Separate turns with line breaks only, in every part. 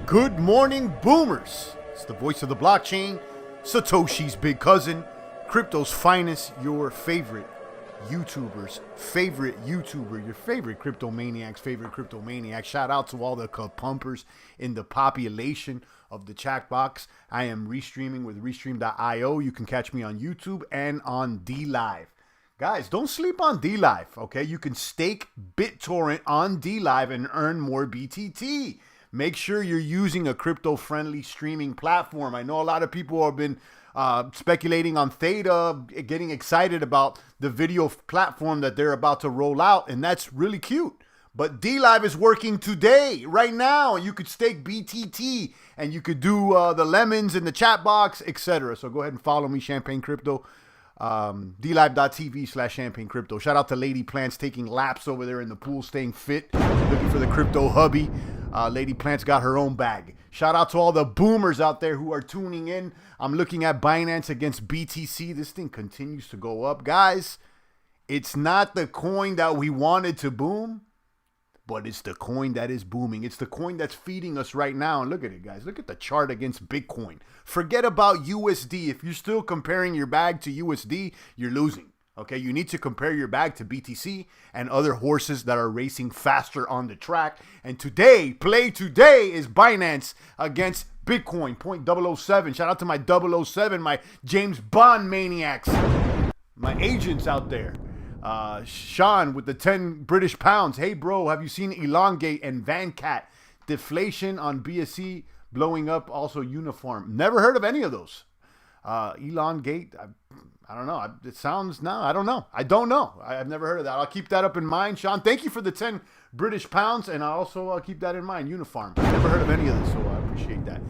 Good morning, boomers. It's the voice of the blockchain, Satoshi's big cousin, crypto's finest, your favorite YouTuber's favorite YouTuber, your favorite cryptomaniac's favorite cryptomaniac. Shout out to all the pumpers in the population of the chat box. I am restreaming with restream.io. You can catch me on YouTube and on DLive. Guys, don't sleep on DLive, okay? You can stake BitTorrent on DLive and earn more BTT. Make sure you're using a crypto-friendly streaming platform. I know a lot of people have been speculating on Theta, getting excited about the video platform that they're about to roll out, and that's really cute. But DLive is working today, right now, and you could stake BTT, and you could do the lemons in the chat box, etc. So go ahead and follow me, Champagne Crypto, dlive.tv/Champagne Crypto. Shout out to Lady Plants taking laps over there in the pool, staying fit, looking for the crypto hubby. Lady Plants got her own bag. Shout out to all the boomers out there who are tuning in. I'm looking at Binance against BTC. This thing continues to go up. Guys, it's not the coin that we wanted to boom, but it's the coin that is booming. It's the coin that's feeding us right now. And look at it, guys. Look at the chart against Bitcoin. Forget about USD. If you're still comparing your bag to USD, you're losing. Okay, you need to compare your bag to BTC and other horses that are racing faster on the track. And play today is Binance against Bitcoin, 0.007. Shout out to my 007, my James Bond maniacs, my agents out there. Sean with the 10 British pounds. Hey, bro, have you seen Elongate and VanCat? Deflation on BSC blowing up, also Uniform. Never heard of any of those. Elongate, I don't know. It sounds, no, I don't know. I've never heard of that. I'll keep that up in mind. Sean, thank you for the 10 British pounds, and I'll also keep that in mind. Uniform. I've never heard of any of this, so I appreciate that.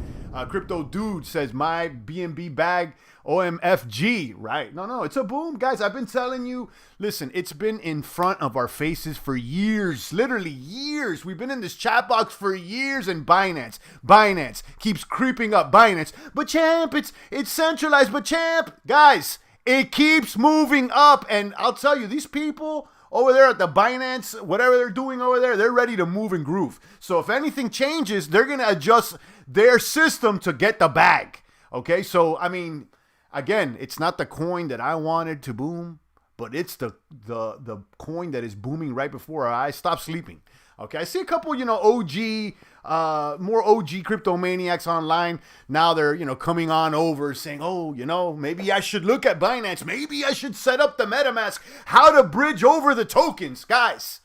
Crypto Dude says, my BNB bag, OMFG, right? No, it's a boom. Guys, I've been telling you, listen, it's been in front of our faces for years, literally years. We've been in this chat box for years, and Binance keeps creeping up. Binance, but champ, it's centralized, but champ, guys, it keeps moving up, and I'll tell you, these people over there at the Binance, whatever they're doing over there, they're ready to move and groove. So if anything changes, they're going to adjust their system to get the bag. Okay, so, I mean, again, it's not the coin that I wanted to boom, but it's the coin that is booming right before our eyes. Stop sleeping. Okay, I see a couple, more OG cryptomaniacs online. Now they're, coming on over saying, oh, maybe I should look at Binance. Maybe I should set up the MetaMask. How to bridge over the tokens. Guys,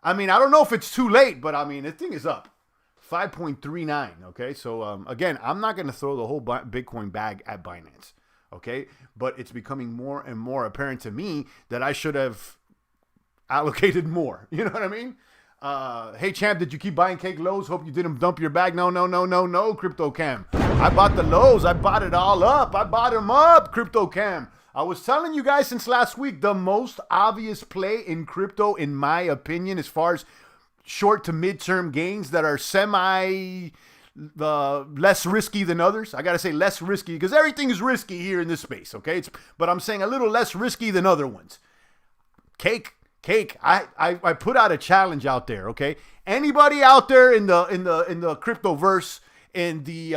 I mean, I don't know if it's too late, but I mean, the thing is up. 5.39, okay? So, again, I'm not going to throw the whole Bitcoin bag at Binance, okay? But it's becoming more and more apparent to me that I should have allocated more. You know what I mean? Hey, champ, did you keep buying cake lows? Hope you didn't dump your bag. No, Crypto Cam. I bought the lows. I bought it all up. I bought them up, Crypto Cam. I was telling you guys since last week, the most obvious play in crypto, in my opinion, as far as short to mid-term gains that are less risky than others. I got to say less risky because everything is risky here in this space, okay? But I'm saying a little less risky than other ones. Cake. I put out a challenge out there, okay? Anybody out there in the cryptoverse, in the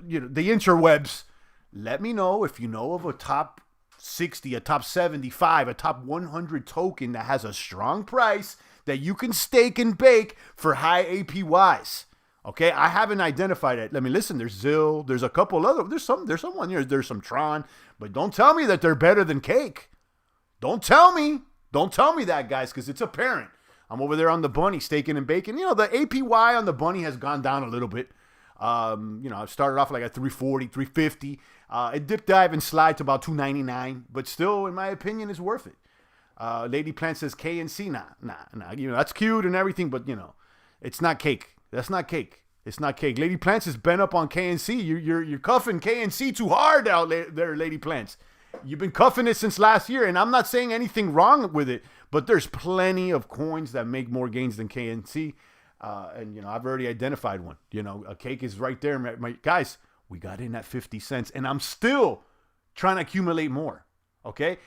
the interwebs, let me know if you know of a top 60, a top 75, a top 100 token that has a strong price that you can stake and bake for high APYs. Okay, I haven't identified it. Let me listen. There's Zill. There's a couple other. There's someone here. There's some Tron. But don't tell me that they're better than Cake. Don't tell me that, guys, because it's apparent. I'm over there on the bunny staking and baking. The APY on the bunny has gone down a little bit. I've started off like at 340, 350. It dipped, dive, and slide to about 299. But still, in my opinion, is worth it. Lady Plant says KNC. Nah. That's cute and everything, but it's not Cake. That's not Cake. It's not Cake. Lady Plants is bent up on KNC. You're cuffing KNC too hard out there, Lady Plants. You've been cuffing it since last year, and I'm not saying anything wrong with it, but there's plenty of coins that make more gains than KNC. And I've already identified one. A Cake is right there. Guys, we got in at 50 cents, and I'm still trying to accumulate more. Okay?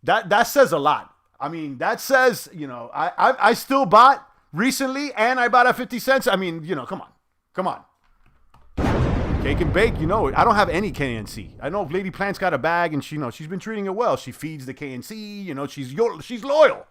That says a lot. I mean, that says, I still bought recently, and I bought at 50 cents. I mean, come on. Come on. Cake and bake, you know it. I don't have any KNC. I know Lady Plant's got a bag, and she's been treating it well. She feeds the KNC. You know, she's loyal.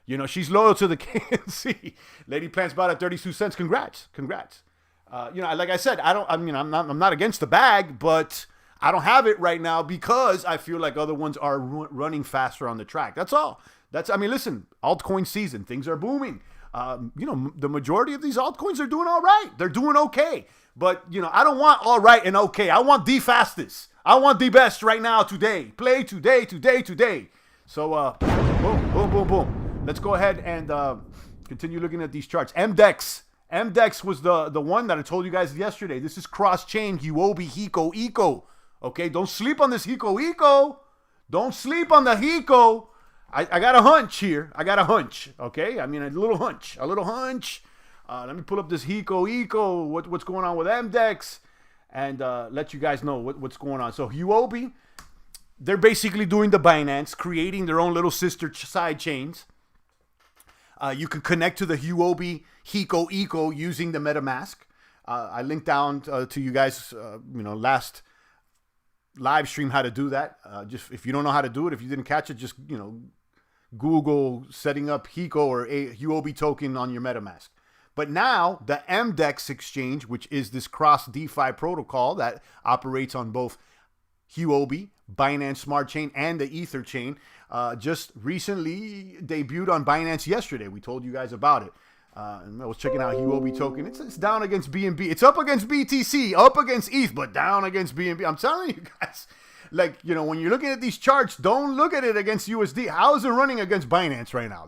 You know, she's loyal to the KNC. Lady Plant's bought at 32 cents. Congrats. You know, like I said, I'm not against the bag, but I don't have it right now because I feel like other ones are running faster on the track. That's all. Listen, altcoin season, things are booming. You know, the majority of these altcoins are doing all right. They're doing okay. But, you know, I don't want all right and okay. I want the fastest. I want the best right now, today. Play today. So, boom. Let's go ahead and continue looking at these charts. Mdex. Mdex was the one that I told you guys yesterday. This is cross-chain, Huobi, Hiko, Eco. Okay, don't sleep on this Hiko, Eco. Don't sleep on the Hiko. I got a hunch here. Okay? I mean, a little hunch. Let me pull up this Hiko Eco, what's going on with Mdex, and let you guys know what's going on. So Huobi, they're basically doing the Binance, creating their own little sister side chains. You can connect to the Huobi Hiko Eco using the MetaMask. I linked down to you guys, you know, last live stream how to do that. Just if you don't know how to do it, if you didn't catch it, just, you know, Google setting up Hiko or a Huobi token on your MetaMask. But now the Mdex exchange, which is this cross DeFi protocol that operates on both Huobi, Binance Smart Chain, and the Ether chain, just recently debuted on Binance yesterday. We told you guys about it. And I was checking out Huobi token. It's down against BNB. It's up against BTC, up against ETH, but down against BNB. I'm telling you guys, like, you know, when you're looking at these charts, don't look at it against USD. How is it running against Binance right now?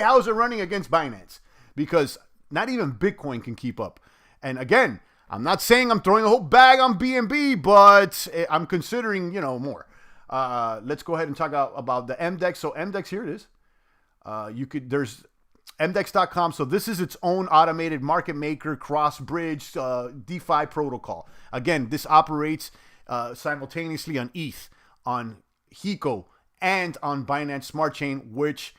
How is it running against Binance? Because not even Bitcoin can keep up. And again, I'm not saying I'm throwing the whole bag on BNB, but I'm considering, you know, more. Let's go ahead and talk about the Mdex. So Mdex, here it is. There's Mdex.com. So this is its own automated market maker, cross-bridge DeFi protocol. Again, this operates simultaneously on ETH, on Hiko, and on Binance Smart Chain, which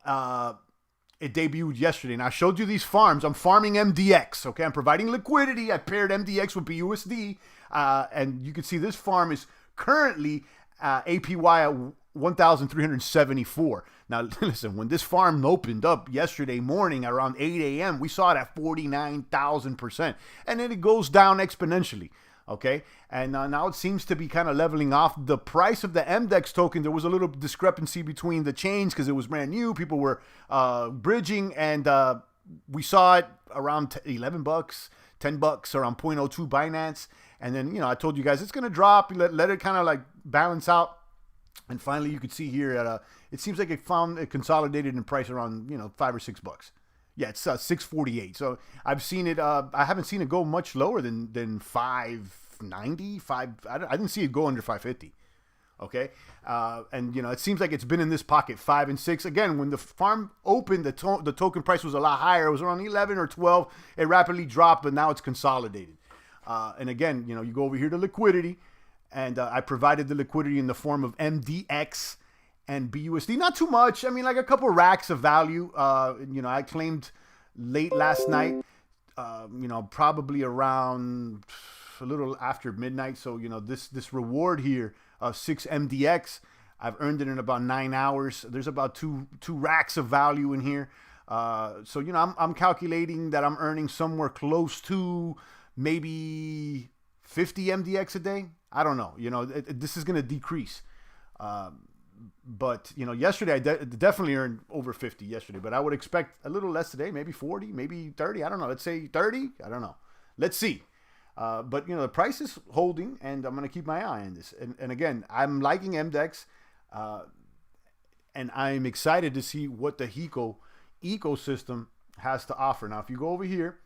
it debuted yesterday. And I showed you these farms. I'm farming MDX. Okay, I'm providing liquidity. I paired MDX with BUSD, and you can see this farm is currently APY at 1,374. Now, listen, when this farm opened up yesterday morning around 8 a.m., we saw it at 49,000%, and then it goes down exponentially. Okay, and now it seems to be kind of leveling off. The price of the Mdex token, there was a little discrepancy between the chains because it was brand new. People were bridging, and we saw it around $11, $10 around 0.02 Binance. And then, you know, I told you guys it's going to drop. Let it kind of like balance out. And finally, you could see here at it seems like it consolidated in price around, you know, $5 or $6. Yeah, it's 648. So I've seen it. I haven't seen it go much lower than 590. I didn't see it go under 550. Okay, and you know, it seems like it's been in this pocket 5 and 6. Again, when the farm opened, the token price was a lot higher. It was around 11 or 12. It rapidly dropped, but now it's consolidated. And again, you know, you go over here to liquidity, and I provided the liquidity in the form of MDX and BUSD. Not too much. I mean, like a couple racks of value. You know, I claimed late last night, you know, probably around a little after midnight. So, you know, this reward here of 6 MDX, I've earned it in about 9 hours. There's about two racks of value in here. So, you know, I'm calculating that I'm earning somewhere close to maybe 50 MDX a day. I don't know. You know, this is going to decrease. But, you know, yesterday I definitely earned over 50 yesterday, but I would expect a little less today, maybe 40, maybe 30. I don't know. Let's say 30. I don't know. Let's see. But, you know, the price is holding, and I'm going to keep my eye on this. And again, I'm liking Mdex, and I'm excited to see what the Hiko ecosystem has to offer. Now, if you go over here,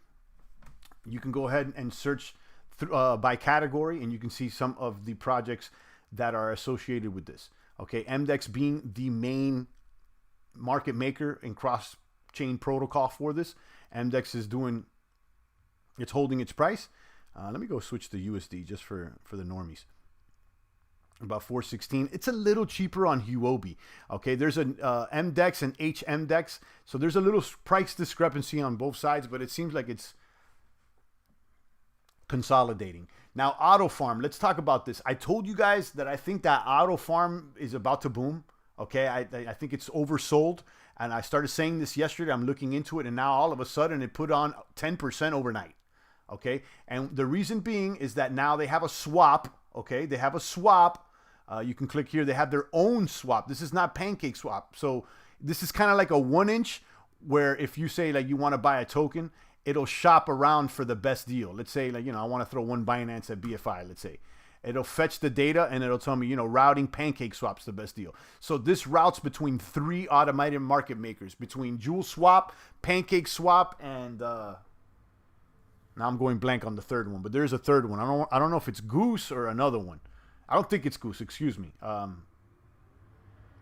you can go ahead and search by category, and you can see some of the projects that are associated with this. Okay, Mdex being the main market maker and cross-chain protocol for this. Mdex is it's holding its price. Let me go switch to USD just for the normies. About 416. It's a little cheaper on Huobi. Okay, there's an Mdex and HMDEX. So there's a little price discrepancy on both sides, but it seems like it's consolidating. Now, Autofarm, let's talk about this. I told you guys that I think that Autofarm is about to boom. Okay, I think it's oversold. And I started saying this yesterday. I'm looking into it, and now all of a sudden it put on 10% overnight. Okay, and the reason being is that now they have a swap. Okay, they have a swap. You can click here. They have their own swap. This is not Pancake Swap. So this is kind of like a 1-inch where if you say like you want to buy a token, it'll shop around for the best deal. Let's say like, I want to throw one Binance at BFI, let's say. It'll fetch the data and it'll tell me, routing Pancake Swap's the best deal. So this routes between 3 automated market makers, between Jewel Swap, Pancake Swap, and now I'm going blank on the third one, but there's a third one. I don't know if it's Goose or another one. I don't think it's Goose, excuse me.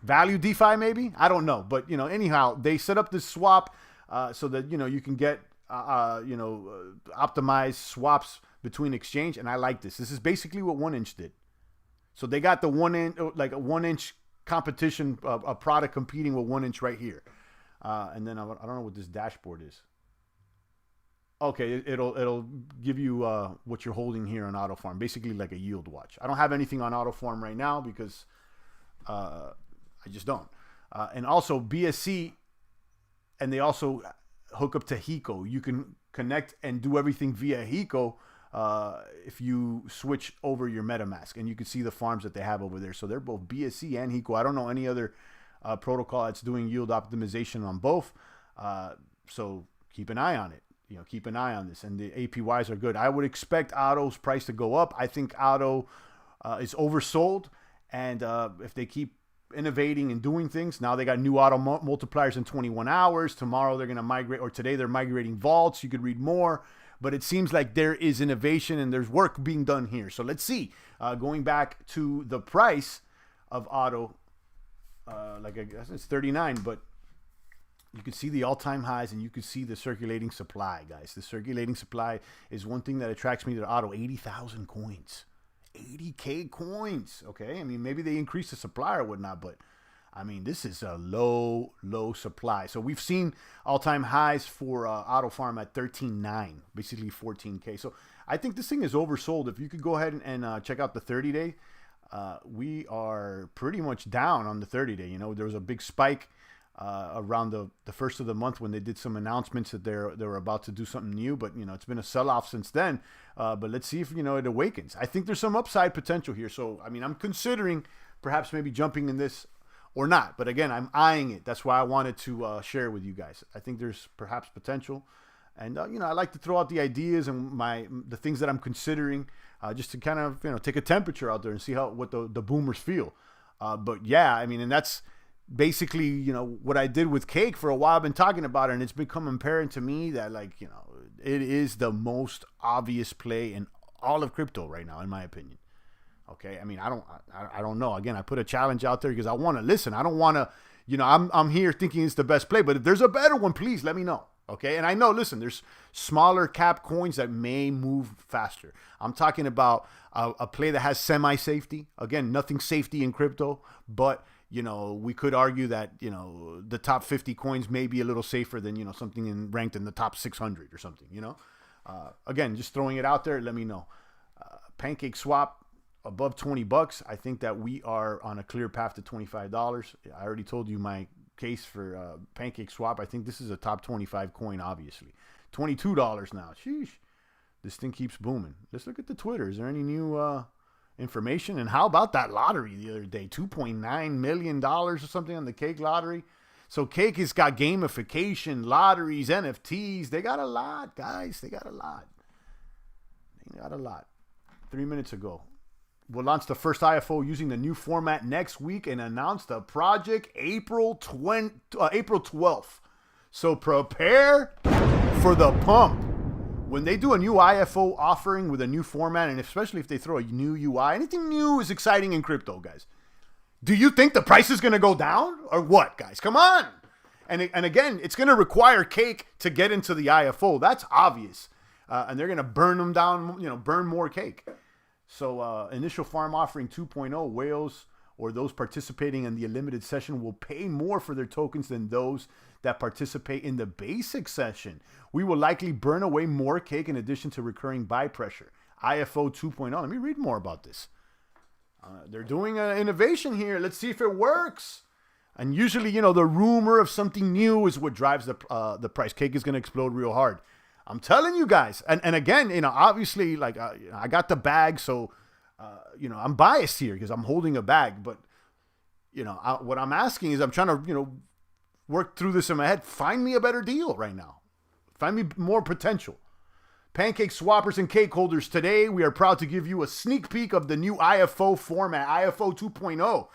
Value DeFi maybe? I don't know. But, anyhow, they set up this swap so that, you can get, optimized swaps between exchange. And I like this. This is basically what 1inch did. So they got the 1-inch, like a 1-inch competition, a product competing with 1inch right here. And then I don't know what this dashboard is. Okay, it'll give you what you're holding here on Autofarm, basically like a yield watch. I don't have anything on Autofarm right now because I just don't. And also BSC, and they also hook up to Hiko. You can connect and do everything via Hiko if you switch over your MetaMask, and you can see the farms that they have over there. So they're both BSC and Hiko. I don't know any other protocol that's doing yield optimization on both. So keep an eye on it. Keep an eye on this, and the APYs are good. I would expect Auto's price to go up. I think Auto is oversold, and if they keep innovating and doing things, now they got new Auto multipliers in 21 hours. Tomorrow they're going to migrate, or today they're migrating vaults. You could read more, but it seems like there is innovation and there's work being done here. So let's see. Going back to the price of Auto, like I guess it's 39, but you can see the all-time highs, and you can see the circulating supply, guys. The circulating supply is one thing that attracts me to Auto. 80,000 coins. 80K coins, okay? I mean, maybe they increase the supply or whatnot, but, I mean, this is a low supply. So we've seen all-time highs for Autofarm at 13.9, basically 14K. So I think this thing is oversold. If you could go ahead and check out the 30-day, we are pretty much down on the 30-day. There was a big spike around the first of the month when they did some announcements that they were about to do something new, but it's been a sell-off since then. But let's see if it awakens. I think there's some upside potential here. So I mean, I'm considering perhaps maybe jumping in this or not. But again, I'm eyeing it. That's why I wanted to share with you guys. I think there's perhaps potential, and I like to throw out the ideas and the things that I'm considering, just to kind of take a temperature out there and see what the boomers feel. But yeah, I mean, and that's basically, what I did with Cake for a while. I've been talking about it, and it's become apparent to me that, like, it is the most obvious play in all of crypto right now, in my opinion. Okay, I mean, I don't know. Again, I put a challenge out there because I want to listen. I don't want to, I'm here thinking it's the best play, but if there's a better one, please let me know. Okay, and I know, listen, there's smaller cap coins that may move faster. I'm talking about a play that has semi-safety. Again, nothing safety in crypto, but we could argue that, the top 50 coins may be a little safer than, something ranked in the top 600 or something, Again, just throwing it out there. Let me know. Pancake Swap above $20. I think that we are on a clear path to $25. I already told you my case for Pancake Swap. I think this is a top 25 coin, obviously. $22 now. Sheesh. This thing keeps booming. Let's look at the Twitter. Is there any new information? And how about that lottery the other day? $2.9 million or something on the Cake lottery. So Cake has got gamification, lotteries, NFTs. They got a lot, guys. They got a lot. 3 minutes ago. We'll launch the first IFO using the new format next week and announce the project April 12th. So prepare for the pump. When they do a new IFO offering with a new format, and especially if they throw a new UI, anything new is exciting in crypto, guys. Do you think the price is going to go down or what, guys? Come on. And again, it's going to require Cake to get into the IFO. That's obvious. And they're going to burn them down, burn more Cake. So initial farm offering 2.0, whales or those participating in the limited session will pay more for their tokens than those that participate in the basic session. We will likely burn away more cake in addition to recurring buy pressure. IFO 2.0. Let me read more about this. They're doing an innovation here. Let's see if it works. And usually, you know, the rumor of something new is what drives the price. Cake is going to explode real hard. I'm telling you guys. And again, you know, obviously, like, I got the bag, so, you know, I'm biased here because I'm holding a bag. But, you know, what I'm asking is I'm trying to, you know, work through this in my head. Find me a better deal right now. Find me more potential. Pancake swappers and cake holders, today we are proud to give you a sneak peek of the new IFO format, IFO 2.0.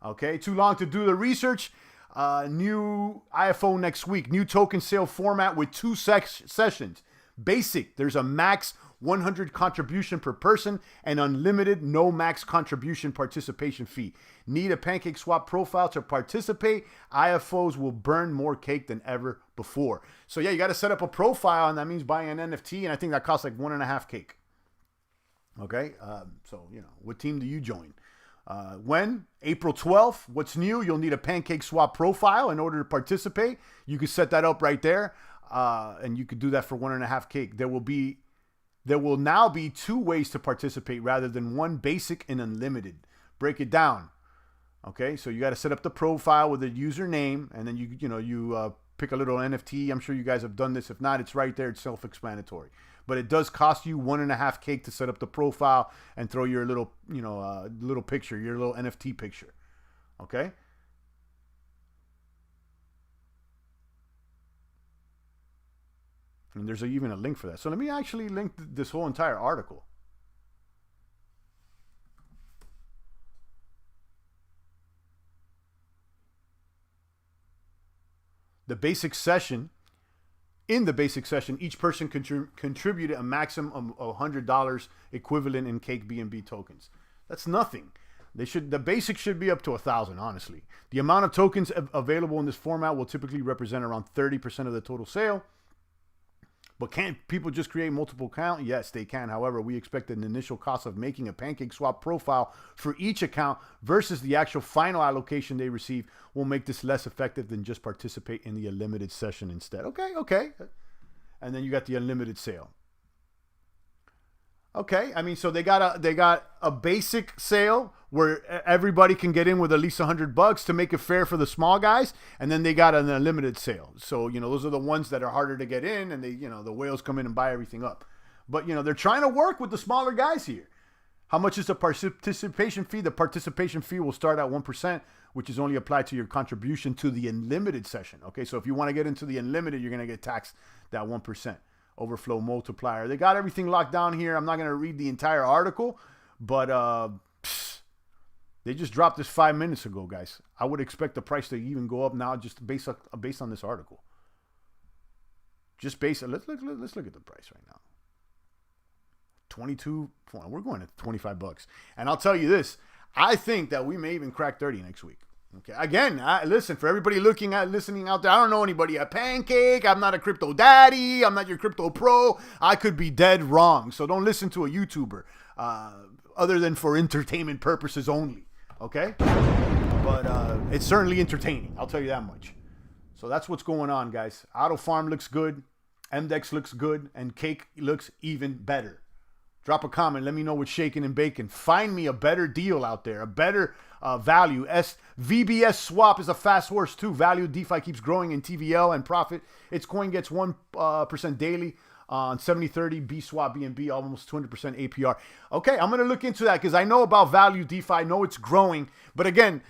Okay, too long to do the research. New IFO next week. New token sale format with 2 sessions. Basic, there's a max 100 contribution per person and unlimited no max contribution participation fee. Need a pancake swap profile to participate? IFOs will burn more cake than ever before. So yeah, you got to set up a profile, and that means buying an NFT, and I think that costs like 1.5 cake. Okay, so you know, what team do you join? When? April 12th. What's new? You'll need a pancake swap profile in order to participate. You can set that up right there, and you could do that for 1.5 cake. There will now be 2 ways to participate rather than 1, basic and unlimited. Break it down. Okay, so you got to set up the profile with a username, and then you pick a little NFT. I'm sure you guys have done this. If not, it's right there. It's self-explanatory. But it does cost you 1.5 cake to set up the profile and throw your little, little picture, your little NFT picture. Okay. And there's even a link for that. So let me actually link this whole entire article. The basic session. In the basic session, each person contributed a maximum of $100 equivalent in cake BNB tokens. That's nothing. The basic should be up to 1,000, honestly. The amount of tokens available in this format will typically represent around 30% of the total sale. But can people just create multiple accounts? Yes, they can. However, we expect an initial cost of making a pancake swap profile for each account versus the actual final allocation they receive will make this less effective than just participate in the unlimited session instead. Okay. And then you got the unlimited sale. Okay, I mean, so they got a basic sale where everybody can get in with at least $100 to make it fair for the small guys, and then they got an unlimited sale. So, you know, those are the ones that are harder to get in, and they, you know, the whales come in and buy everything up. But, you know, they're trying to work with the smaller guys here. How much is the participation fee? The participation fee will start at 1%, which is only applied to your contribution to the unlimited session. Okay, so if you want to get into the unlimited, you're going to get taxed that 1%. Overflow multiplier. They got everything locked down here. I'm not going to read the entire article, but they just dropped this 5 minutes ago, guys. I would expect the price to even go up now just based on this article. Just based on, let's look at the price right now. 22. We're going at $25. And I'll tell you this, I think that we may even crack 30 next week. Okay. Again, listen, for everybody listening out there, I don't know anybody at Pancake. I'm not a crypto daddy. I'm not your crypto pro. I could be dead wrong. So don't listen to a YouTuber other than for entertainment purposes only. Okay. But it's certainly entertaining. I'll tell you that much. So that's what's going on, guys. Autofarm looks good. Mdex looks good. And Cake looks even better. Drop a comment. Let me know what's shaking and baking. Find me a better deal out there, a better value. VBS swap is a fast horse too. Value DeFi keeps growing in TVL and profit. Its coin gets 1% daily on 7030 B swap BNB, almost 200% APR. Okay, I'm gonna look into that because I know about value DeFi. I know it's growing, but again,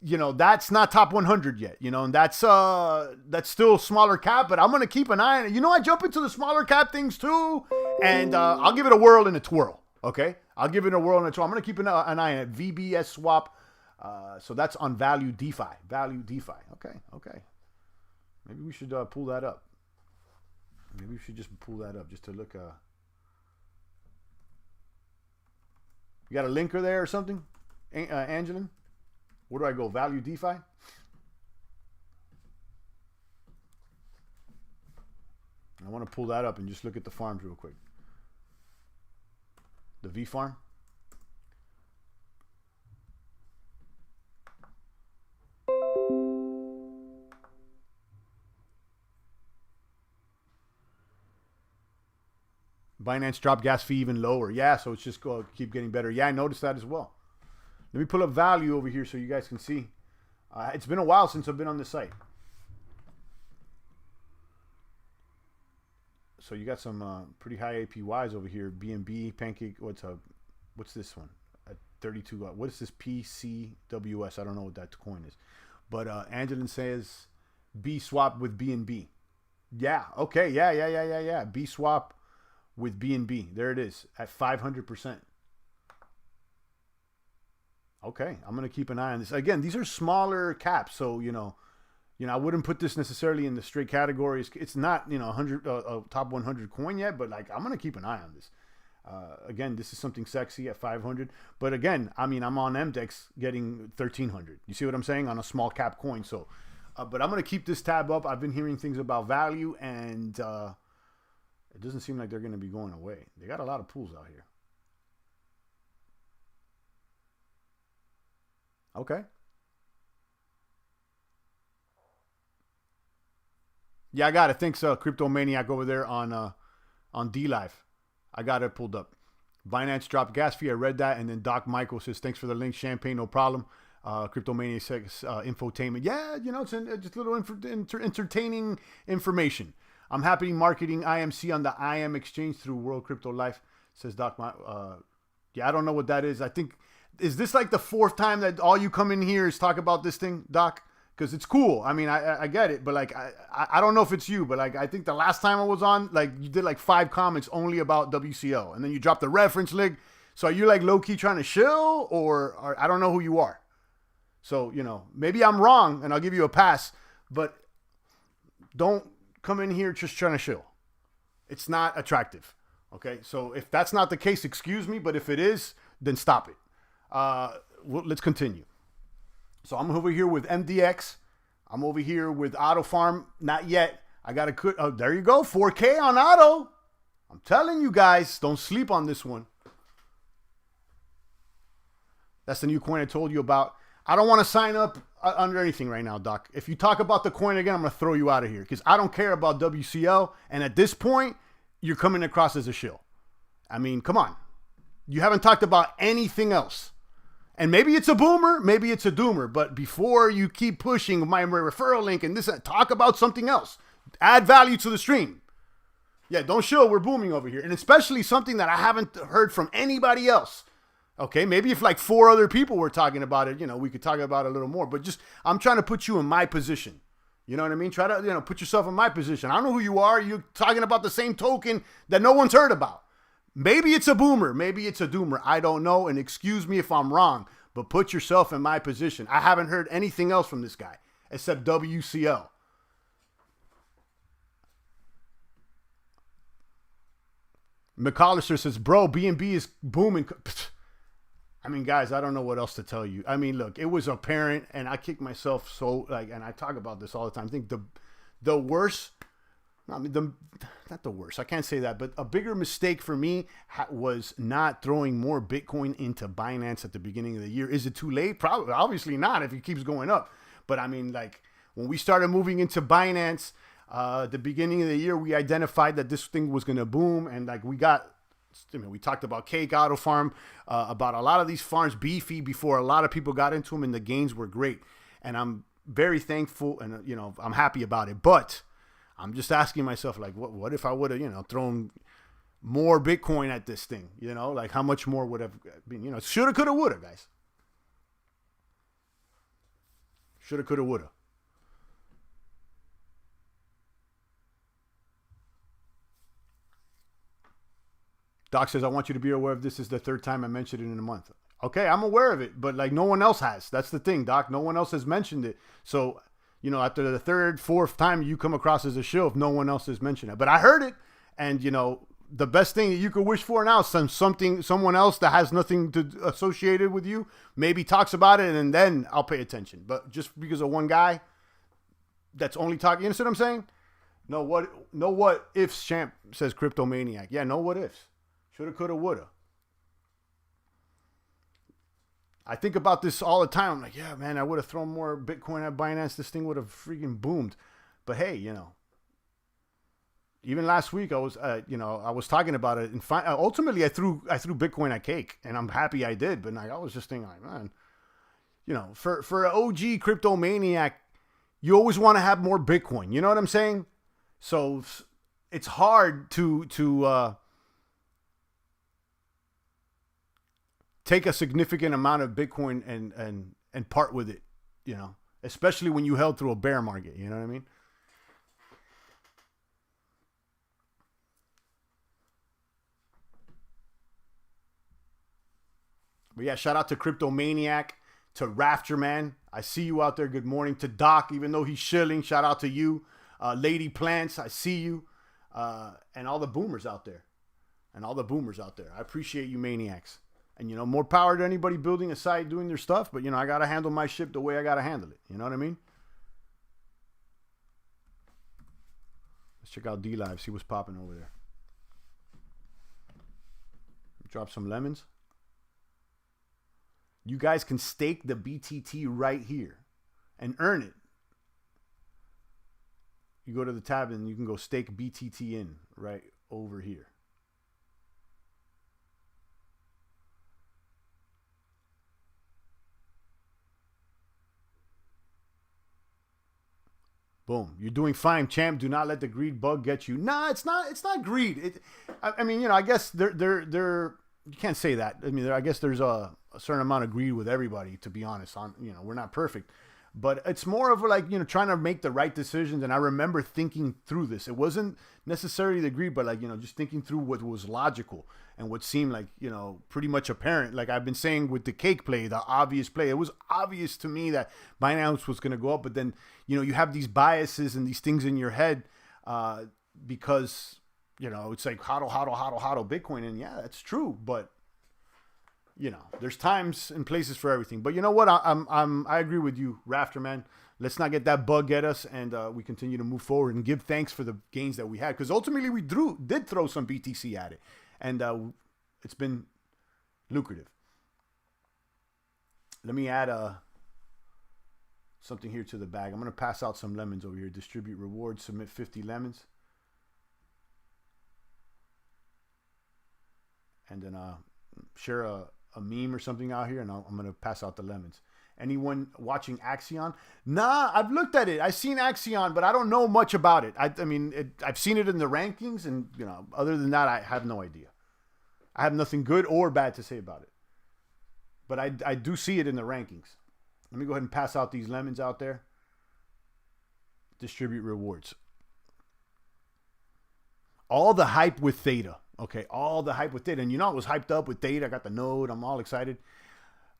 you know, that's not top 100 yet. You know, and that's still smaller cap. But I'm gonna keep an eye on it. You know, I jump into the smaller cap things too, and I'll give it a whirl and a twirl. Okay, I'll give it a whirl and a twirl. I'm gonna keep an eye on it. VBS swap. So that's on value DeFi. Value DeFi. Okay. Maybe we should pull that up. Maybe we should just pull that up just to look. You got a linker there or something, Angelin? Where do I go? Value DeFi? I want to pull that up and just look at the farms real quick. The V farm. Binance dropped gas fee even lower. Yeah, so it's just go keep getting better. Yeah, I noticed that as well. Let me pull up value over here so you guys can see. It's been a while since I've been on this site. So you got some pretty high APYs over here. BNB, Pancake. What's this one? At 32. What is this PCWS? I don't know what that coin is. But Angelin says B swap with BNB. Yeah. Okay. Yeah. B swap with BNB. There it is at 500%. Okay, I'm gonna keep an eye on this. Again, these are smaller caps, so I wouldn't put this necessarily in the straight categories. It's not 100 top 100 coin yet, but like I'm gonna keep an eye on this. Again, this is something sexy at 500. But again, I mean, I'm on Mdex getting 1300. You see what I'm saying on a small cap coin. So, but I'm gonna keep this tab up. I've been hearing things about value, and it doesn't seem like they're gonna be going away. They got a lot of pools out here. Okay. Yeah, I got it. Thanks, Crypto Maniac over there on D Live. I got it pulled up. Binance dropped gas fee. I read that, and then Doc Michael says thanks for the link. Champagne, no problem. Crypto Maniac says infotainment. Yeah, it's just a little entertaining information. I'm happy marketing IMC on the IM exchange through World Crypto Life. Says Doc. Yeah, I don't know what that is. I think. Is this like the fourth time that all you come in here is talk about this thing, Doc? Because it's cool. I mean, I get it, but like I don't know if it's you, but like I think the last time I was on, like you did like 5 comments only about WCO, and then you dropped the reference link. So are you like low key trying to shill, or I don't know who you are. So maybe I'm wrong, and I'll give you a pass, but don't come in here just trying to shill. It's not attractive. Okay, so if that's not the case, excuse me, but if it is, then stop it. Let's continue. So I'm over here with MDX. I'm over here with Autofarm. Not yet. I got a oh, there you go. 4K on Auto. I'm telling you guys, don't sleep on this one. That's the new coin I told you about. I don't want to sign up under anything right now, Doc. If you talk about the coin again, I'm going to throw you out of here because I don't care about WCL. And at this point, you're coming across as a shill. I mean, come on. You haven't talked about anything else. And maybe it's a boomer, maybe it's a doomer, but before you keep pushing my referral link and this, talk about something else. Add value to the stream. Yeah, don't show we're booming over here. And especially something that I haven't heard from anybody else. Okay, maybe if like 4 other people were talking about it, we could talk about it a little more. But just, I'm trying to put you in my position. You know what I mean? Try to, put yourself in my position. I don't know who you are. You're talking about the same token that no one's heard about. Maybe it's a boomer. Maybe it's a doomer. I don't know. And excuse me if I'm wrong, but put yourself in my position. I haven't heard anything else from this guy except WCL. McAllister says, bro, BNB is booming. I mean, guys, I don't know what else to tell you. I mean, look, it was apparent, and I kick myself so, and I talk about this all the time. I think the worst, not the worst, I can't say that, but a bigger mistake for me was not throwing more Bitcoin into Binance at the beginning of the year. Is it too late? Probably, obviously not if it keeps going up. But I mean, like, when we started moving into Binance, the beginning of the year, we identified that this thing was going to boom, and like we talked about Cake, Autofarm, about a lot of these farms beefy before a lot of people got into them, and the gains were great. And I'm very thankful, and I'm happy about it. But I'm just asking myself, like, what if I would have, thrown more Bitcoin at this thing? Like how much more would have been? Shoulda, coulda, woulda, guys. Shoulda, coulda, woulda. Doc says, I want you to be aware of this is the 3rd time I mentioned it in a month. Okay, I'm aware of it, but like no one else has. That's the thing, Doc. No one else has mentioned it. So, after the 3rd, 4th time you come across as a shill if no one else has mentioned it. But I heard it, and the best thing that you could wish for now is someone else that has nothing to associated with you maybe talks about it, and then I'll pay attention. But just because of one guy that's only talking, you understand what I'm saying? No what ifs, champ, says Crypto Maniac. Yeah, no what ifs. Shoulda, coulda, woulda. I think about this all the time. I'm like, yeah, man, I would have thrown more Bitcoin at Binance. This thing would have freaking boomed. But hey, Even last week, I was, I was talking about it, and ultimately, I threw Bitcoin at cake, and I'm happy I did. But I was just thinking, like, man, for an OG crypto maniac, you always want to have more Bitcoin. You know what I'm saying? So it's hard to take a significant amount of Bitcoin and part with it. Especially when you held through a bear market. You know what I mean? But yeah, shout out to Crypto Maniac, to Rafter Man. I see you out there. Good morning to Doc, even though he's shilling. Shout out to you, Lady Plants. I see you, and all the boomers out there, I appreciate you, maniacs. And more power to anybody building a site, doing their stuff. But I gotta handle my ship the way I gotta handle it. You know what I mean? Let's check out D Live. See what's popping over there. Drop some lemons. You guys can stake the BTT right here and earn it. You go to the tab and you can go stake BTT in right over here. Boom. You're doing fine, champ. Do not let the greed bug get you. Nah, it's not greed. I mean, I guess they're you can't say that. I mean, I guess there's a certain amount of greed with everybody, to be honest. We're not perfect, but it's more of like, trying to make the right decisions. And I remember thinking through this. It wasn't necessarily the greed, but like, just thinking through what was logical and what seemed like, pretty much apparent. Like I've been saying with the cake play, the obvious play, it was obvious to me that Binance was going to go up, but then, you have these biases and these things in your head, because, it's like hodl Bitcoin. And yeah, that's true. But, there's times and places for everything. But you know what? I agree with you, Rafter Man. Let's not get that bug at us, and we continue to move forward and give thanks for the gains that we had. Because ultimately we did throw some BTC at it. And it's been lucrative. Let me add something here to the bag. I'm going to pass out some lemons over here. Distribute rewards. Submit 50 lemons. And then share a meme or something out here, and I'm going to pass out the lemons. Anyone watching Axion? Nah, I've looked at it. I've seen Axion, but I don't know much about it. I mean, I've seen it in the rankings, and other than that, I have no idea. I have nothing good or bad to say about it. But I do see it in the rankings. Let me go ahead and pass out these lemons out there. Distribute rewards. All the hype with Theta. Okay, all the hype with Theta. And I was hyped up with Theta. I got the node. I'm all excited.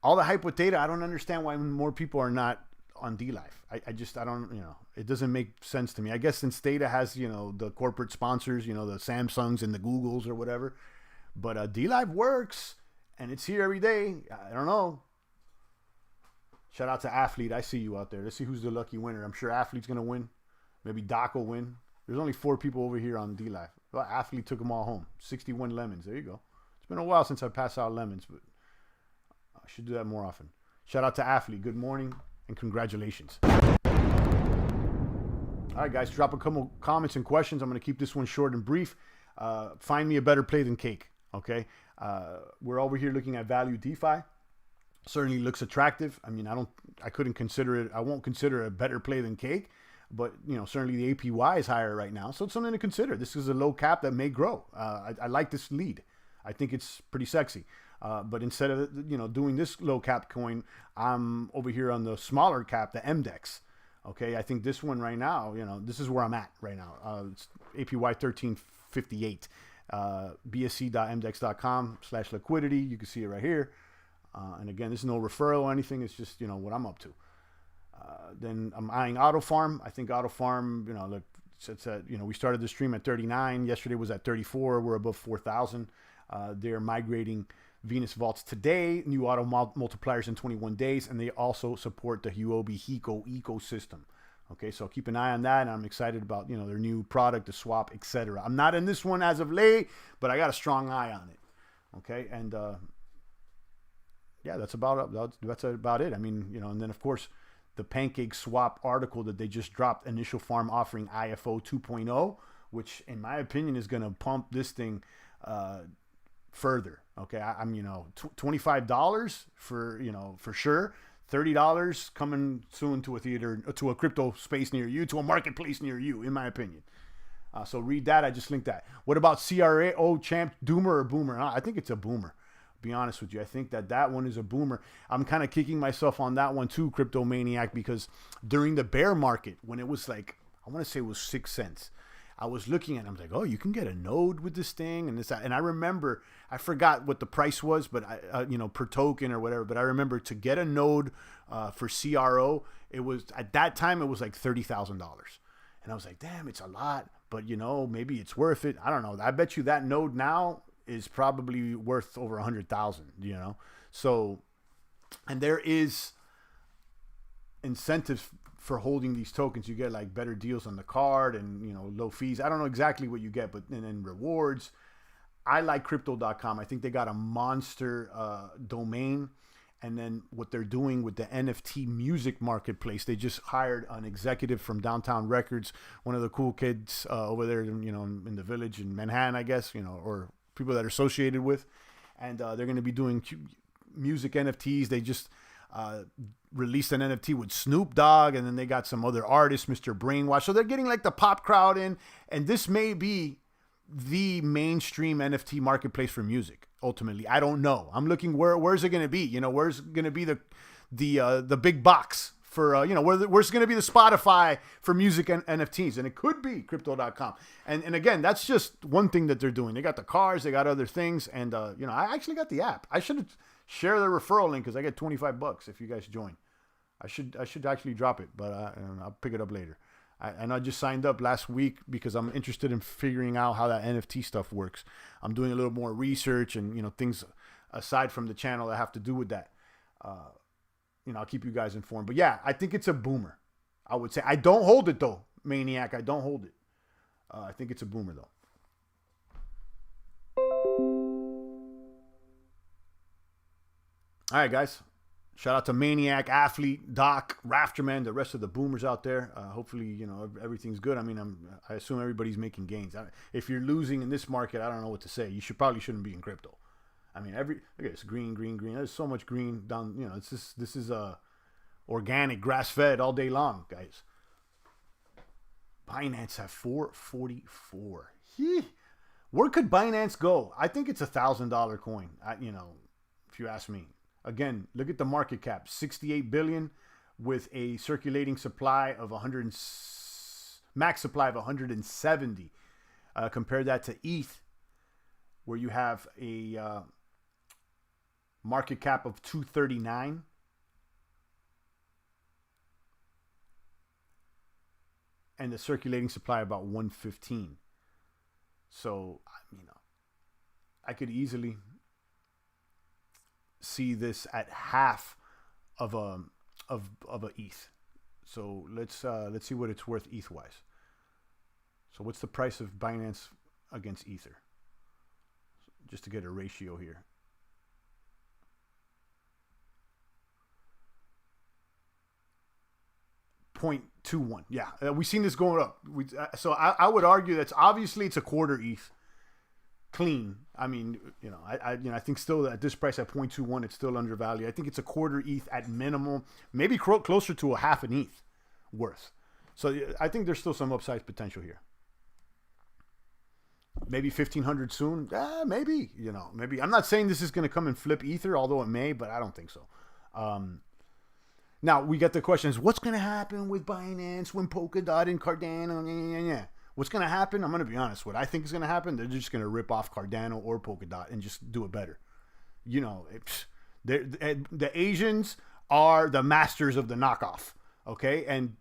All the hype with Theta. I don't understand why more people are not on D-Live. I don't, it doesn't make sense to me. I guess since Theta has, the corporate sponsors, the Samsungs and the Googles or whatever. But D-Live works, and it's here every day. I don't know. Shout out to Athlete. I see you out there. Let's see who's the lucky winner. I'm sure Athlete's going to win. Maybe Doc will win. There's only 4 people over here on D-Live. Well, Athlete took them all home. 61 lemons. There you go. It's been a while since I passed out lemons, but I should do that more often. Shout out to Athlete. Good morning and congratulations. All right, guys. Drop a couple comments and questions. I'm going to keep this one short and brief. Find me a better play than cake. Okay. We're over here looking at value DeFi. Certainly looks attractive. I mean, I couldn't consider it. I won't consider it a better play than cake, but certainly the APY is higher right now. So it's something to consider. This is a low cap that may grow. I like this lead. I think it's pretty sexy. But instead of, doing this low cap coin, I'm over here on the smaller cap, the Mdex. Okay. I think this one right now, this is where I'm at right now. It's APY 1358, bsc.mdex.com/liquidity. You can see it right here. And again, this is no referral or anything. It's just, what I'm up to. Then I'm eyeing Autofarm. I think Autofarm, look, it's at, we started the stream at 39. Yesterday was at 34. We're above 4,000. They're migrating Venus Vaults today, new auto multipliers in 21 days, and they also support the Huobi Hiko ecosystem. Okay, so keep an eye on that, and I'm excited about, their new product, the swap, etc. I'm not in this one as of late, but I got a strong eye on it. Okay, and yeah, that's about it. I mean, and then of course the Pancake Swap article that they just dropped, initial farm offering IFO 2.0, which in my opinion is going to pump this thing further. Okay, I'm $25 for for sure. $30 coming soon to a theater, to a crypto space near you, to a marketplace near you, in my opinion. So read that. I just linked that. What about CRO champ, doomer or boomer? I think it's a boomer. Be honest with you. I think that one is a boomer. I'm kind of kicking myself on that one too, Crypto Maniac, because during the bear market, when it was like, I want to say it was 6 cents, I was looking at it, I was like, oh, you can get a node with this thing and this, that. And I remember, I forgot what the price was, but per token or whatever. But I remember to get a node for CRO, it was, at that time, it was like $30,000. And I was like, damn, it's a lot, but maybe it's worth it. I don't know. I bet you that node now is probably worth over 100,000, So, and there is incentives for holding these tokens. You get like better deals on the card and, low fees. I don't know exactly what you get, but and then rewards. I like crypto.com. I think they got a monster domain. And then what they're doing with the NFT music marketplace, they just hired an executive from Downtown Records, one of the cool kids over there, in the village in Manhattan, I guess, or people that are associated with. And they're going to be doing music NFTs. They just released an NFT with Snoop Dogg, and then they got some other artists, Mr. Brainwash. So they're getting like the pop crowd in, and this may be the mainstream NFT marketplace for music. Ultimately, I don't know. I'm looking where's it going to be? Where's going to be the big box for where's going to be the Spotify for music and NFTs? And it could be crypto.com. And again, that's just one thing that they're doing. They got the cars, they got other things, and I actually got the app. I should share the referral link because I get $25 if you guys join. I should actually drop it, but I'll pick it up later. I just signed up last week because I'm interested in figuring out how that NFT stuff works. I'm doing a little more research and, things aside from the channel that have to do with that. I'll keep you guys informed. But yeah, I think it's a boomer. I would say. I don't hold it though, Maniac. I don't hold it. I think it's a boomer though. All right, guys. Shout out to Maniac, Athlete, Doc, Rafterman, the rest of the boomers out there. Hopefully, everything's good. I mean, I assume everybody's making gains. If you're losing in this market, I don't know what to say. You probably shouldn't be in crypto. I mean, look at this green. There's so much green down. This is organic, grass fed all day long, guys. Binance have 444. Where could Binance go? I think it's $1,000 coin. If you ask me. Again, look at the market cap, 68 billion with a circulating supply of max supply of 170. Compare that to ETH, where you have a market cap of 239. And the circulating supply about 115. So, I could easily see this at half of a ETH. So let's see what it's worth ETH wise. So what's the price of Binance against Ether? Just to get a ratio here. .21. Yeah, we've seen this going up. So I would argue that's obviously it's a quarter ETH. Clean. I mean, I think still at this price at 0.21, it's still undervalued. I think it's a quarter ETH at minimum, maybe closer to a half an ETH worth. So I think there's still some upside potential here. Maybe 1,500 soon. Maybe, maybe. I'm not saying this is going to come and flip Ether, although it may, but I don't think so. Now we get the questions: what's going to happen with Binance when Polkadot and Cardano? What's going to happen? I'm going to be honest. What I think is going to happen, they're just going to rip off Cardano or Polkadot and just do it better. The Asians are the masters of the knockoff. Okay. And,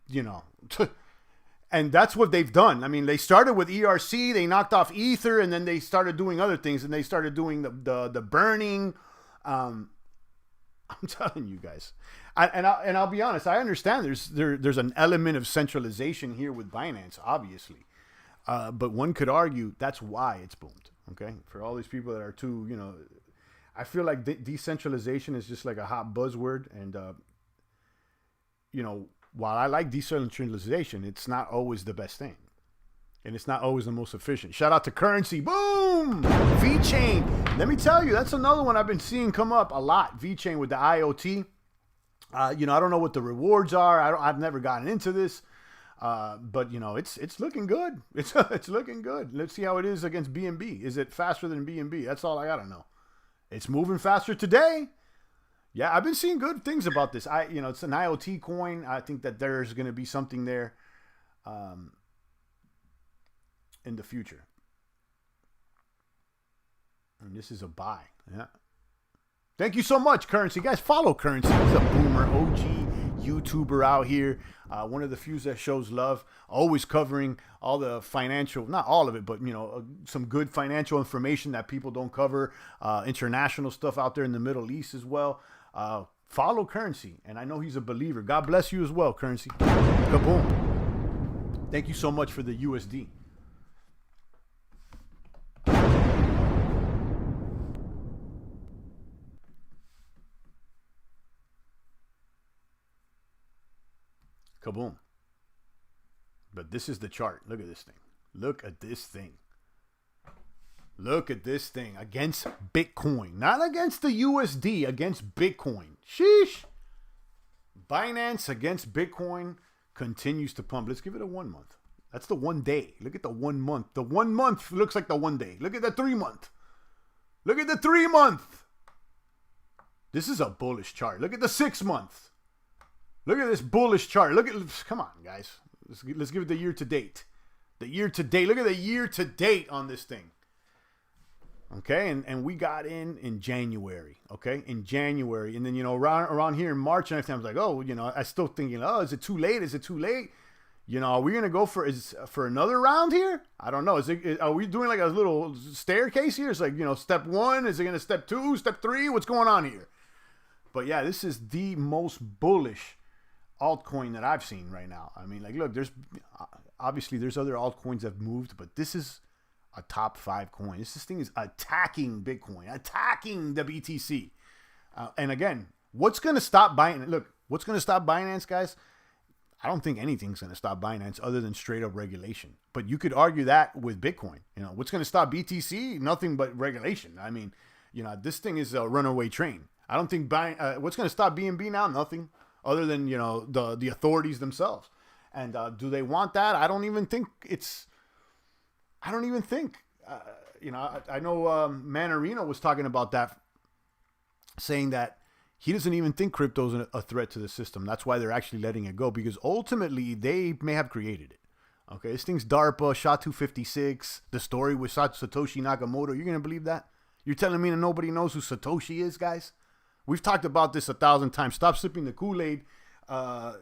and that's what they've done. I mean, they started with ERC, they knocked off Ether, and then they started doing other things, and they started doing the burning. I'm telling you guys. I'll be honest. I understand there's an element of centralization here with Binance, obviously. But one could argue that's why it's boomed. Okay, for all these people that are too, I feel like decentralization is just like a hot buzzword, and while I like decentralization, it's not always the best thing. and it's not always the most efficient. Shout out to Currency. Boom! VeChain. Let me tell you, that's another one I've been seeing come up a lot. VeChain with the IoT. I don't know what the rewards are. I've never gotten into this. But it's looking good. It's looking good. Let's see how it is against BNB. Is it faster than BNB? That's all I gotta know. It's moving faster today. Yeah, I've been seeing good things about this. It's an IoT coin. I think that there's going to be something there in the future. And this is a buy. Yeah. Thank you so much, Currency. Guys, follow Currency. He's a boomer, OG YouTuber out here. One of the few that shows love. Always covering all the financial, not all of it, but, some good financial information that people don't cover. International stuff out there in the Middle East as well. Follow Currency. And I know he's a believer. God bless you as well, Currency. Kaboom. Thank you so much for the USD. Kaboom. But this is the chart. Look at this thing. Look at this thing. Look at this thing against Bitcoin. Not against the USD, against Bitcoin. Sheesh. Binance against Bitcoin continues to pump. Let's give it a 1 month. That's the 1 day. Look at the 1 month. The 1 month looks like the 1 day. Look at the 3 month. Look at the 3 month. This is a bullish chart. Look at the 6 month. Look at this bullish chart. Come on, guys. Let's give it the year to date. The year to date. Look at the year to date on this thing. Okay, and we got in January. Okay, in January, and then around here in March and everything, I was like, I still thinking, is it too late? Is it too late? Are we gonna go for another round here? I don't know. Are we doing like a little staircase here? It's like step 1. Is it gonna step 2? Step 3? What's going on here? But yeah, this is the most bullish altcoin that I've seen right now. I mean, look, there's obviously other altcoins that have moved, but this is a top 5 coin. This thing is attacking Bitcoin, attacking the BTC. And again, what's going to stop Binance? Look, what's going to stop Binance, guys? I don't think anything's going to stop Binance other than straight up regulation. But you could argue that with Bitcoin. What's going to stop BTC? Nothing but regulation. I mean, this thing is a runaway train. I don't think what's going to stop BNB now? Nothing other than, the authorities themselves. And do they want that? I don't even think. I know Manarino was talking about that, saying that he doesn't even think crypto is a threat to the system. That's why they're actually letting it go, because ultimately they may have created it. Okay, this thing's DARPA, SHA-256, the story with Satoshi Nakamoto. You're going to believe that? You're telling me that nobody knows who Satoshi is, guys? We've talked about this 1,000 times. Stop sipping the Kool-Aid. For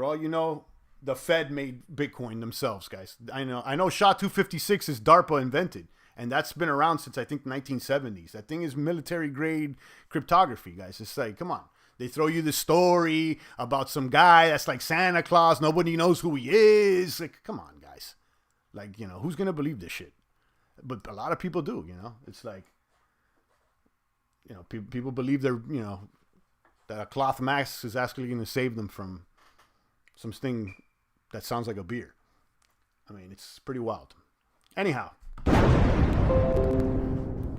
all you know, the Fed made Bitcoin themselves, guys. I know SHA-256 is DARPA invented, and that's been around since, I think, 1970s. That thing is military-grade cryptography, guys. It's like, come on. They throw you the story about some guy that's like Santa Claus. Nobody knows who he is. Like, come on, guys. Like, who's going to believe this shit? But a lot of people do, It's like, people believe they're, that a cloth mask is actually going to save them from something that sounds like a beer. I mean, it's pretty wild. Anyhow,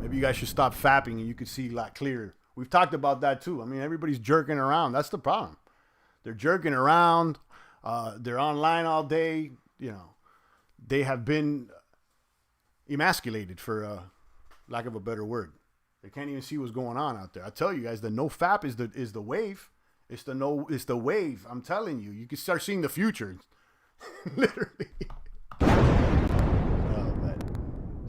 maybe you guys should stop fapping and you could see a lot clearer. We've talked about that too. I mean, everybody's jerking around. That's the problem. They're jerking around. They're online all day. They have been emasculated, for lack of a better word. They can't even see what's going on out there. I tell you guys, the no fap is the wave. It's the wave. I'm telling you. You can start seeing the future. Literally. Oh, man.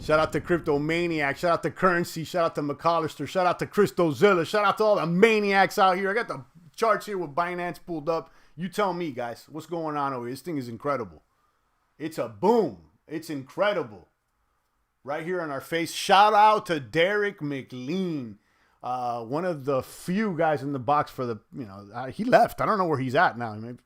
Shout out to Crypto Maniac. Shout out to Currency. Shout out to McAllister. Shout out to CryptoZilla. Shout out to all the maniacs out here. I got the charts here with Binance pulled up. You tell me, guys, what's going on over here? This thing is incredible. It's a boom. It's incredible. Right here on our face. Shout out to Derek McLean. One of the few guys in the box for the, he left. I don't know where he's at now. I mean,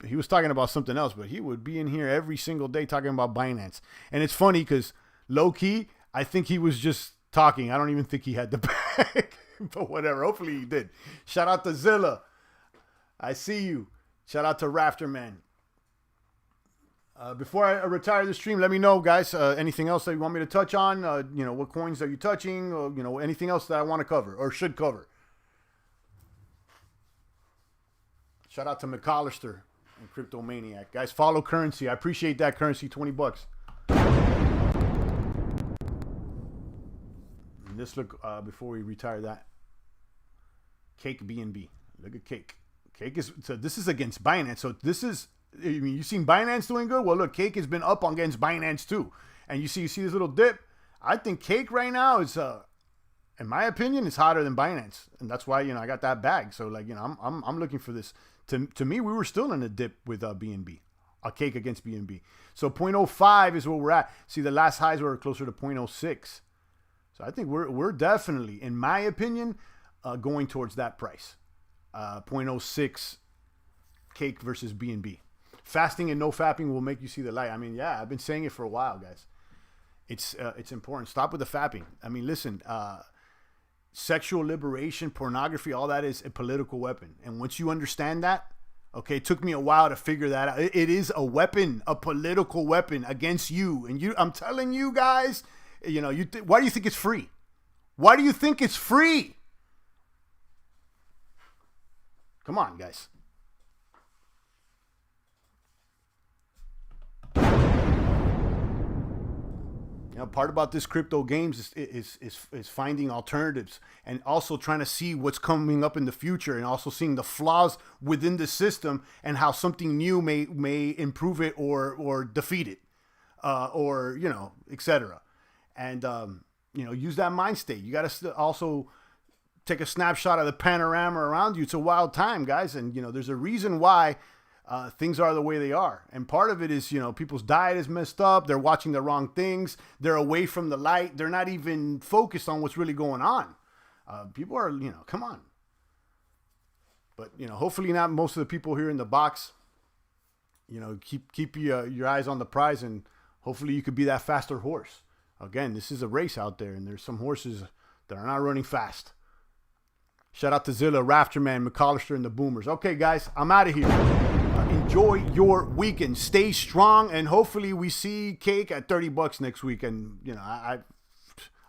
he was talking about something else, but he would be in here every single day talking about Binance. And it's funny because low key, I think he was just talking. I don't even think he had the bag, but whatever. Hopefully he did. Shout out to Zilla. I see you. Shout out to Rafterman. Before I retire the stream, let me know, guys, anything else that you want me to touch on. What coins are you touching? Or, anything else that I want to cover or should cover. Shout out to McAllister and Crypto Maniac. Guys, follow Currency. I appreciate that, Currency. 20 bucks. And this look, before we retire that. Cake BNB. Look at Cake. Cake is, so this is against Binance. So this is, you've seen Binance doing good? Well, look, Cake has been up against Binance too. And you see this little dip. I think Cake right now is, in my opinion, is hotter than Binance. And that's why, I got that bag. So like, I'm looking for this. To me, we were still in a dip with BNB, a Cake against BNB. So 0.05 is where we're at. See, the last highs were closer to 0.06. So I think we're definitely, in my opinion, going towards that price. 0.06 Cake versus BNB. Fasting and no fapping will make you see the light. I mean, yeah, I've been saying it for a while, guys. It's important. Stop with the fapping. I mean, listen, sexual liberation, pornography, all that is a political weapon. And once you understand that, okay, it took me a while to figure that out. It is a weapon, a political weapon against you. And I'm telling you guys, why do you think it's free? Why do you think it's free? Come on, guys. Part about this crypto games is finding alternatives and also trying to see what's coming up in the future and also seeing the flaws within the system and how something new may improve it or defeat it, or etc. And use that mind state. You got to also take a snapshot of the panorama around you. It's a wild time, guys, and there's a reason why things are the way they are. And part of it is, people's diet is messed up. They're watching the wrong things. They're away from the light. They're not even focused on what's really going on. People are, come on. But, hopefully not most of the people here in the box, keep your eyes on the prize, and hopefully you could be that faster horse. Again, this is a race out there, and there's some horses that are not running fast. Shout out to Zilla, Rafterman, McAllister, and the Boomers. Okay, guys, I'm out of here. Enjoy your weekend. Stay strong, and hopefully we see Cake at 30 bucks next week. And,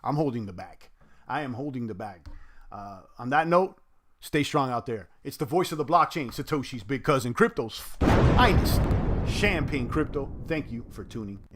I'm holding the bag. I am holding the bag. On that note, stay strong out there. It's the voice of the blockchain, Satoshi's big cousin, crypto's finest, Champagne Crypto. Thank you for tuning in.